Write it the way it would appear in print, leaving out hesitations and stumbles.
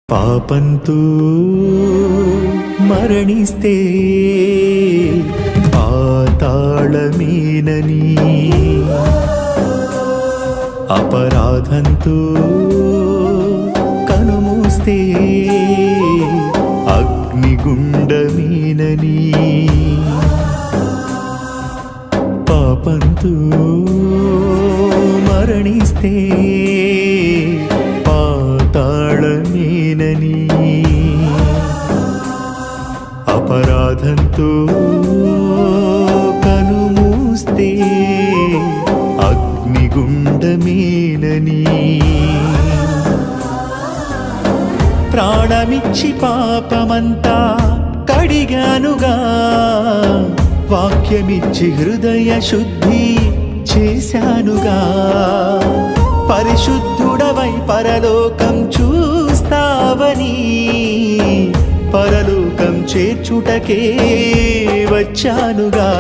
పాపంతో మరణిస్తే పాతాళమేనని, అపరాధంతో కనుమూస్తే అగ్నిగుండమేనని, పాపంతో మరణిస్తే పాతాళమేనని, అపరాధంతో కనుమూస్తే అగ్నిగుండమేనని, ప్రాణమిచ్చి పాపమంతా కడిగానుగా, వాక్యమిచ్చి హృదయ శుద్ధి చేశానుగా, పరిశుద్ధుడవై పరలోకం చూస్తావని, పరలోకం చేర్చుటకే వచ్చానుగా.